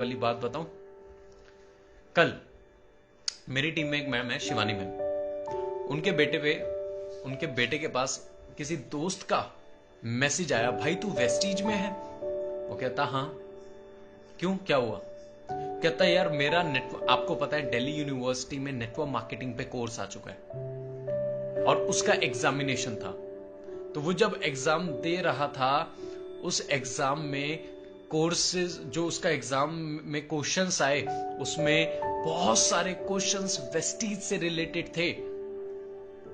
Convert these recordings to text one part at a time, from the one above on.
वाली बात बताऊं। कल मेरी टीम में एक मैम है, शिवानी मैम। उनके बेटे के पास किसी दोस्त का मैसेज आया, भाई तू वेस्टीज में है? वो कहता हाँ। क्यों, क्या हुआ? कहता यार मेरा नेटवर्क, आपको पता है दिल्ली यूनिवर्सिटी में नेटवर्क मार्केटिंग पे कोर्स आ चुका है और उसका एग्जामिनेशन था। तो वो जब एग्जाम दे रहा था, उस एग्जाम में कोर्सेज जो उसका एग्जाम में क्वेश्चंस आए, उसमें बहुत सारे क्वेश्चंस वेस्टीज से रिलेटेड थे।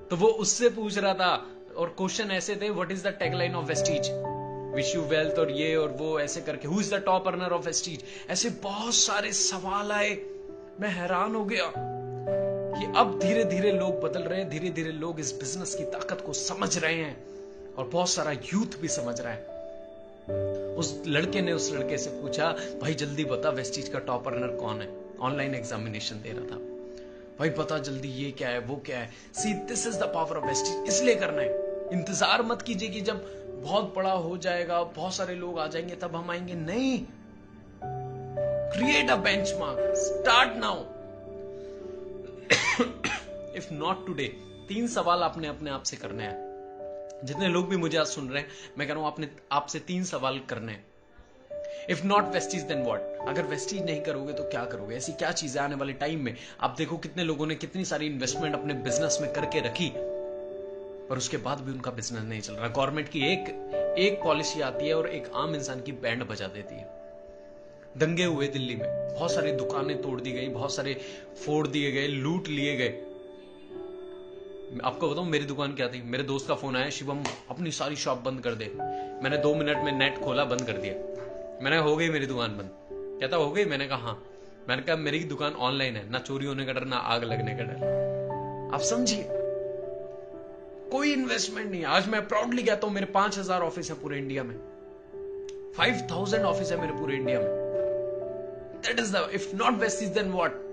तो वो उससे पूछ रहा था और क्वेश्चन ऐसे थे, what is the tagline of Vestige, wish you wealth और ये और वो ऐसे करके, who is the top earner of Vestige, ऐसे बहुत सारे सवाल आए। मैं हैरान हो गया कि अब धीरे धीरे लोग बदल रहे हैं, धीरे धीरे लोग इस बिजनेस की ताकत को समझ रहे हैं और बहुत सारा यूथ भी समझ रहा है। उस लड़के ने उस लड़के से पूछा, भाई जल्दी बता वेस्टीज का टॉप अर्नर कौन है? ऑनलाइन एग्जामिनेशन दे रहा था। भाई पता जल्दी, ये क्या है वो क्या है। See this is the power of Vestige. इसलिए करना है, इंतजार मत कीजिए कि जब बहुत बड़ा हो जाएगा, बहुत सारे लोग आ जाएंगे तब हम आएंगे। नहीं, create a benchmark, start now if not today. 3 सवाल आपने अपने आप से करने हैं। जितने लोग भी मुझे आज सुन रहे हैं, मैं कह रहा हूं आपने आपसे 3 सवाल करने हैं। If not Vestige then what? अगर वेस्टीज नहीं करोगे तो क्या करोगे? ऐसी क्या चीजें आने वाले टाइम में, आप देखो कितने लोगों ने कितनी सारी इन्वेस्टमेंट अपने बिजनेस में करके रखी, पर उसके बाद भी उनका बिजनेस नहीं चल रहा। गवर्नमेंट की एक पॉलिसी आती है और एक आम इंसान की बैंड बजा देती है। दंगे हुए दिल्ली में, बहुत सारी दुकानें तोड़ दी गई, बहुत सारे फोड़ दिए गए, लूट लिए गए। आपको बताऊं मेरी दुकान क्या थी? मेरे दोस्त का फोन आया, शिवम अपनी सारी शॉप बंद कर दे। मैंने 2 मिनट में नेट खोला, बंद कर दिया। मैंने हो गई मेरी दुकान बंद। कहता हो गई? मैंने कहा हाँ। मैंने कहा मेरी दुकान ऑनलाइन है, ना चोरी होने का डर, ना आग लगने का डर। आप समझिए, कोई इन्वेस्टमेंट नहीं। आज मैं प्राउडली कहता हूं मेरे 5000 ऑफिस है पूरे इंडिया में, 5000 ऑफिस है मेरे पूरे इंडिया में। That is the if not Vestige then what?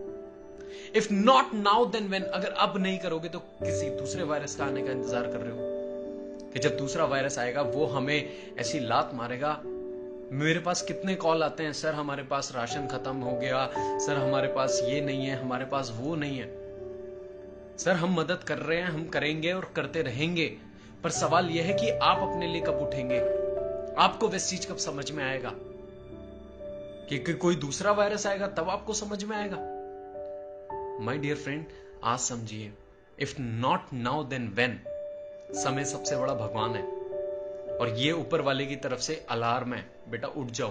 If not now then when? अगर अब नहीं करोगे तो किसी दूसरे वायरस का आने का इंतजार कर रहे हो कि जब दूसरा वायरस आएगा वो हमें ऐसी लात मारेगा। मेरे पास कितने कॉल आते हैं, सर हमारे पास राशन खत्म हो गया, सर हमारे पास ये नहीं है, हमारे पास वो नहीं है। सर हम मदद कर रहे हैं, हम करेंगे और करते रहेंगे, पर सवाल यह है कि आप अपने लिए कब उठेंगे? आपको वेस्टीज कब समझ में आएगा कि कोई दूसरा वायरस आएगा तब आपको समझ में आएगा। माय डियर फ्रेंड, आज समझिए, if not now then when? समय सबसे बड़ा भगवान है और ये ऊपर वाले की तरफ से अलार्म है, बेटा उठ जाओ।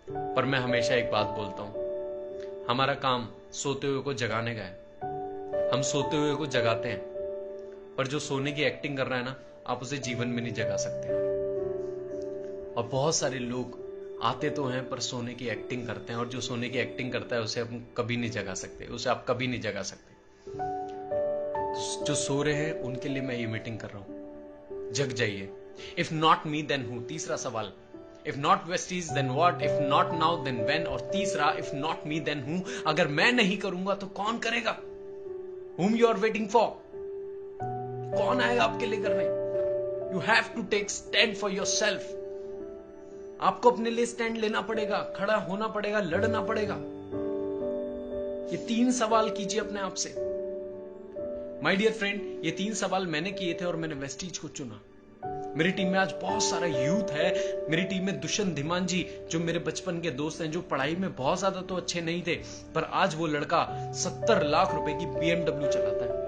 पर मैं हमेशा एक बात बोलता हूं, हमारा काम सोते हुए को जगाने का है। हम सोते हुए को जगाते हैं, पर जो सोने की एक्टिंग कर रहा है ना, आप उसे जीवन में नहीं जगा सकते। और बहुत सारे लोग आते तो हैं पर सोने की एक्टिंग करते हैं, और जो सोने की एक्टिंग करता है उसे हम कभी नहीं जगा सकते, उसे आप कभी नहीं जगा सकते। जो सो रहे हैं उनके लिए मैं ये मीटिंग कर रहा हूं, जग जाइए। If not me then who? तीसरा सवाल, if not Vestige then what? If not now then when? और तीसरा, if not me then who? अगर मैं नहीं करूंगा तो कौन करेगा? whom you are waiting for? कौन आएगा आपके लिए करने? You have to take stand for yourself. आपको अपने लिए स्टैंड लेना पड़ेगा, खड़ा होना पड़ेगा, लड़ना पड़ेगा। ये 3 सवाल कीजिए अपने आप से। माय डियर फ्रेंड, ये 3 सवाल मैंने किए थे और मैंने वेस्टीज को चुना। मेरी टीम में आज बहुत सारा यूथ है। मेरी टीम में दुष्यंत धीमान जी, जो मेरे बचपन के दोस्त हैं, जो पढ़ाई में बहुत ज्यादा तो अच्छे नहीं थे, पर आज वो लड़का 70 लाख रुपए की BMW चलाता है।